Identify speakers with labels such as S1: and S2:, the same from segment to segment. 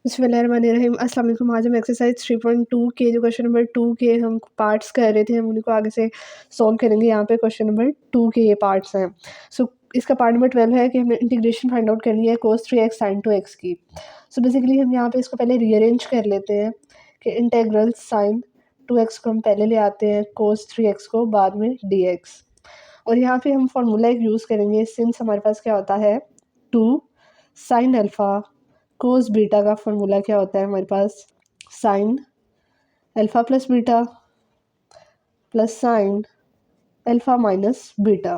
S1: बिस्मिल्लाहिर्रहमानिर्रहीम। अस्सलाम वालेकुम। आज हम एक्सरसाइज 3.2 के जो क्वेश्चन नंबर 2 के हम पार्ट्स कर रहे थे, हम उन्हीं को आगे से सॉल्व करेंगे। यहाँ पे क्वेश्चन नंबर 2 के ये पार्ट्स हैं। इसका पार्ट नंबर 12 है कि हमें इंटीग्रेशन फाइंड आउट करनी है cos 3x sin 2x की। बेसिकली हम यहाँ पे इसको पहले रीअरेंज कर लेते हैं कि इंटेग्रल sin 2x को हम पहले ले आते हैं, cos 3x को बाद में dx। और यहाँ पे हम फार्मूला एक यूज़ करेंगे सिंस हमारे पास क्या होता है 2 sin अल्फ़ा कोस बीटा का फार्मूला क्या होता है हमारे पास sine alpha plus beta plus sine alpha minus beta.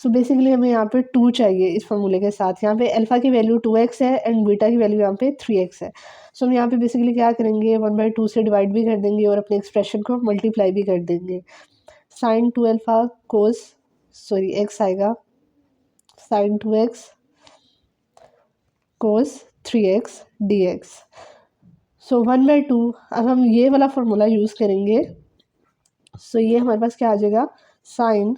S1: Basically हमें यहाँ पे 2 चाहिए इस फार्मूले के साथ। यहाँ पे अल्फ़ा की वैल्यू 2x है एंड बीटा की वैल्यू यहाँ पे 3x है। हम यहाँ पे बेसिकली क्या करेंगे 1/2 से डिवाइड भी कर देंगे और अपने एक्सप्रेशन को मल्टीप्लाई भी कर देंगे। साइन 2 अल्फ़ा कोस x आएगा साइन 2x कोस 3x dx। 1/2 अब हम ये वाला फार्मूला यूज़ करेंगे। ये हमारे पास क्या आ जाएगा साइन,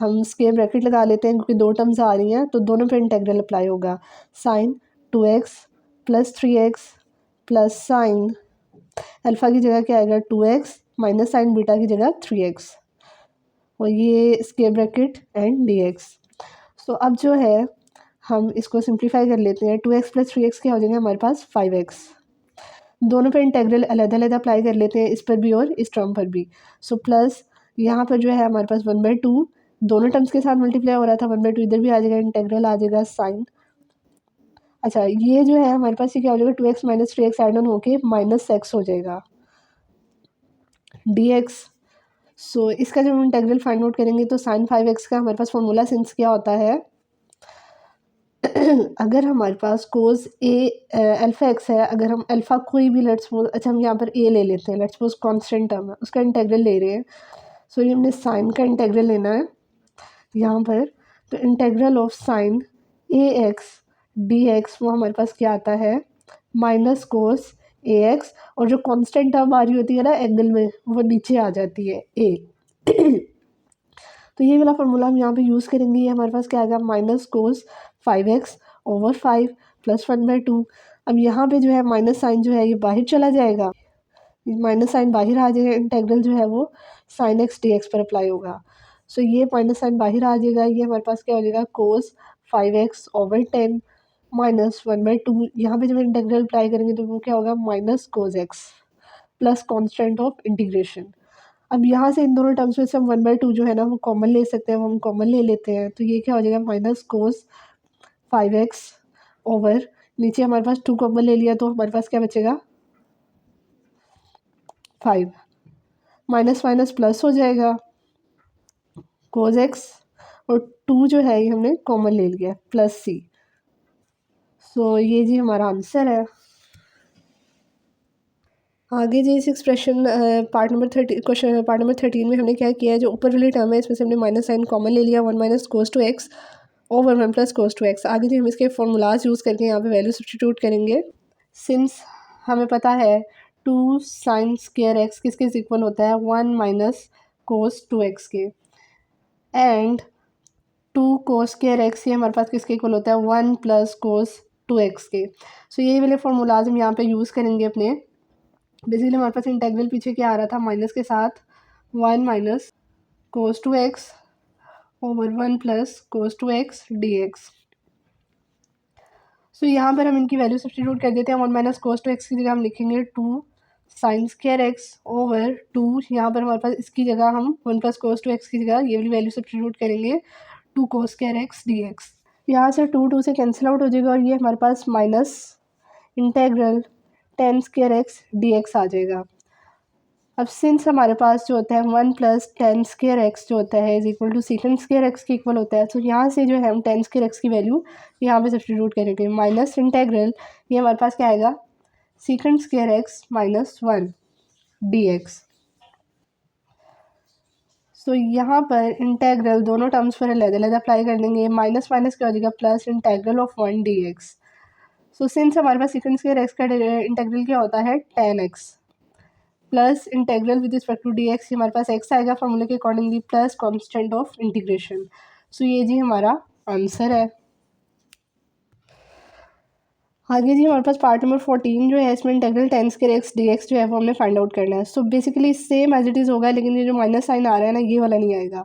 S1: हम स्क्वायर ब्रैकेट लगा लेते हैं क्योंकि दो टर्म्स आ रही हैं तो दोनों पे इंटेग्रल अप्लाई होगा। Sine 2x plus 3x plus sine alpha की जगह क्या आएगा 2x माइनस साइन बीटा की जगह 3x और ये स्क्वायर ब्रैकेट एंड dx। अब जो है हम इसको सिंप्लीफाई कर लेते हैं। 2x प्लस 3x क्या हो जाएगा हमारे पास 5x। दोनों पे इंटेग्रल अलग-अलग अप्लाई कर लेते हैं, इस पर भी और इस टर्म पर भी। प्लस यहाँ पर जो है हमारे पास 1/2 दोनों टर्म्स के साथ मल्टीप्लाई हो रहा था, 1/2 इधर भी आ जाएगा, इंटेग्रल आ जाएगा साइन। अच्छा ये जो है हमारे पास ये क्या हो जाएगा 2x minus 3x add on होके -x हो जाएगा dx। इसका जब हम इंटेग्रल फाइंड आउट करेंगे तो साइन 5x का हमारे पास फॉर्मूला सिंस क्या होता है अगर हमारे पास कोस अल्फ़ा एक्स है, अगर हम अल्फ़ा कोई भी लेट्स सपोज, अच्छा हम यहाँ पर ए ले लेते हैं, लेट्स सपोज कांस्टेंट टर्म है उसका इंटेग्रल ले रहे हैं। ये हमने साइन का इंटेग्रल लेना है यहाँ पर। तो integral of sine A x D x वो हमारे पास क्या आता है माइनस कोस ए एक्स, और जो कांस्टेंट टर्म आ रही होती है ना एंगल में वो नीचे आ जाती है ए। तो ये वाला फार्मूला हम यहाँ पे यूज़ करेंगे। ये हमारे पास क्या आएगा minus cos 5x over 5 plus 1/2। अब यहाँ पे जो है माइनस साइन जो है ये बाहर चला जाएगा, माइनस साइन बाहर आ जाएगा, इंटेग्रल जो है वो साइन x dx पर अप्लाई होगा। ये माइनस साइन बाहर आ जाएगा, ये हमारे पास क्या हो जाएगा कोस 5x ओवर 10 माइनस 1/2। यहाँ पे जब इंटेग्रल अप्लाई करेंगे तो वो क्या होगा minus cos x plus constant of integration. अब यहाँ से इन दोनों टर्म्स में से हम 1/2 जो है ना वो कॉमन ले सकते हैं, वो हम कॉमन ले लेते हैं। तो ये क्या हो जाएगा माइनस कोस 5x ओवर नीचे हमारे पास 2 कॉमन ले लिया तो हमारे पास क्या बचेगा 5 माइनस माइनस प्लस हो जाएगा कोस x और 2 जो है ये हमने कॉमन ले लिया प्लस c। ये जी हमारा आंसर है। आगे जी इस एक्सप्रेशन पार्ट नंबर 13 में हमने क्या किया है, जो ऊपर वाली टर्म है इसमें से हमने माइनस साइन कॉमन ले लिया 1 minus cos 2x over 1 plus cos 2x। आगे जी हम इसके फॉर्मूलाज यूज़ करके यहाँ पे वैल्यू सब्स्टिट्यूट करेंगे। सिंस हमें पता है 2 साइन स्क्वायर एक्स किसके इक्वल होता है 1 माइनस कोस 2x के, एंड 2 कोस स्क्वायर एक्स ये हमारे पास किसके इक्वल होता है 1 प्लस कोस 2x के। ये वाले फॉर्मूलाज हम यहाँ पे यूज़ करेंगे अपने। बेसिकली हमारे पास इंटेग्रल पीछे क्या आ रहा था माइनस के साथ 1 minus cos 2x over 1 plus cos 2x dx। यहाँ पर हम इनकी वैल्यू सब्स्टिट्यूट कर देते हैं। 1 माइनस कोस 2x की जगह हम लिखेंगे 2 साइन स्क्वायर एक्स ओवर 2, यहाँ पर हमारे पास इसकी जगह हम 1 प्लस कोस 2x की जगह ये वाली वैल्यू सब्स्टिट्यूट करेंगे 2 कोस स्क्वायर एक्स dx। यहाँ से 2 से कैंसिल आउट हो जाएगा और ये हमारे पास minus integral ten square x dx आ जाएगा। अब सिंस हमारे पास जो होता है 1 प्लस टेन स्क्वायर एक्स जो होता है is equal to sec square x के इक्वल होता है। यहाँ से जो है हम टेन स्क्वायर एक्स की वैल्यू यहाँ पे सब्स्टिट्यूट करेंगे। माइनस इंटेग्रल ये हमारे पास क्या आएगा second square x minus 1 dx। यहाँ पर इंटेग्रल दोनों टर्म्स पर अलग अलग अप्लाई कर देंगे। माइनस माइनस क्या हो जाएगा plus integral of 1 dx। Since हमारे पास सेकेंड स्क्वायर एक्स का इंटेग्रल क्या होता है tan x plus integral with respect to d x, हमारे पास x आएगा फॉर्मूले के accordingly plus constant of integration. ये जी हमारा आंसर है। आगे जी हमारे पास पार्ट नंबर 14 जो है, इसमें integral tan square x dx जो है वो हमने फाइंड आउट करना है। So basically same as it is होगा, लेकिन ये जो माइनस साइन आ रहा है ना, ये वाला नहीं आएगा।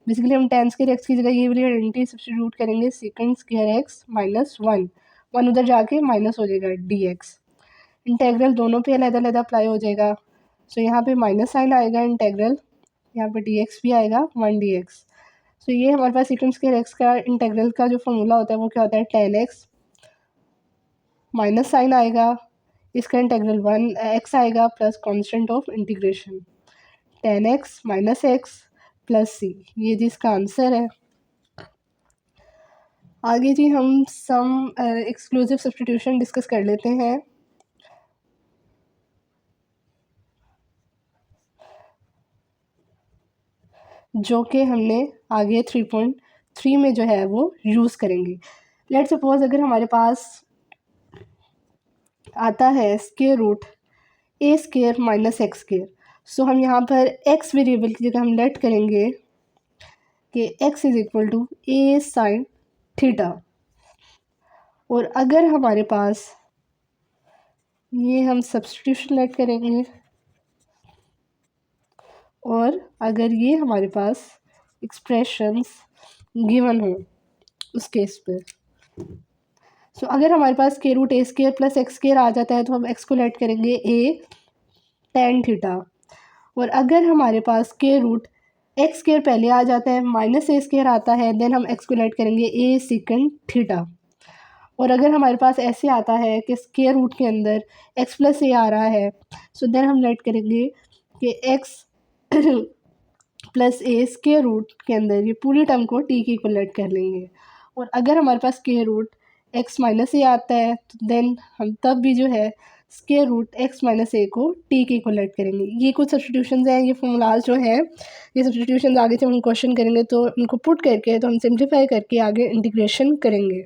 S1: बेसिकली हम tan स्क्वायर x की जगह ये वाली आइडेंटिटी सब्स्टिट्यूट करेंगे, सेकंड स्क्वायर x माइनस 1 उधर जाके माइनस हो जाएगा dx। इंटीग्रल दोनों पे अलग-अलग अप्लाई हो जाएगा। सो यहाँ पे माइनस साइन आएगा, इंटीग्रल यहाँ पे dx भी आएगा 1 dx। सो ये हमारे पास सेकंड स्क्वायर x का इंटीग्रल का जो फॉर्मूला होता है वो क्या होता है, tan x माइनस साइन आएगा, इसका इंटीग्रल 1x आएगा plus constant of integration tan x minus x plus c, ये जी इसका आंसर है। आगे जी हम सम एक्सक्लूसिव सब्स्टिट्यूशन डिस्कस कर लेते हैं। जो कि हमने आगे 3.3 में जो है वो यूज़ करेंगे। लेट्स सपोज अगर हमारे पास आता है स्क्वायर रूट ए स्क्वायर माइनस एक्स स्क्वायर, सो हम यहाँ पर एक्स वेरिएबल की जगह हम लेट करेंगे कि x is equal to a sine theta. और अगर हमारे पास ये हम सब्स्टिट्यूशन लेट करेंगे, और अगर ये हमारे पास एक्सप्रेशंस गिवन हो उस केस पर, सो अगर हमारे पास स्क्वायर रूट ए स्क्वायर प्लस एक्स स्क्वायर आ जाता है तो हम एक्स को लेट करेंगे ए tan थीटा। और अगर हमारे पास स्क्वायर रूट एक्स स्क्वायर पहले आ जाता है माइनस ए स्क्वायर आता है, देन हम एक्स को लेट करेंगे ए सेकंड थीटा। और अगर हमारे पास ऐसे आता है कि स्क्वायर रूट के अंदर एक्स प्लस ए आ रहा है, सो देन हम लेट करेंगे कि एक्स प्लस ए स्क्वायर रूट के अंदर ये पूरी टर्म को टी के इक्वल लेट कर लेंगे। और अगर हमारे पास स्क्वायर रूट एक्स माइनस ए आता है तो देन हम तब भी जो है स्क्वायर रूट एक्स माइनस ए को टी के इक्वल लेट करेंगे। ये कुछ सब्स्टिट्यूशंस हैं, ये फॉर्मूलाज जो हैं, ये सब्स्टिट्यूशंस आगे से हम क्वेश्चन करेंगे तो उनको पुट करके तो हम सिंप्लीफाई करके आगे इंटीग्रेशन करेंगे।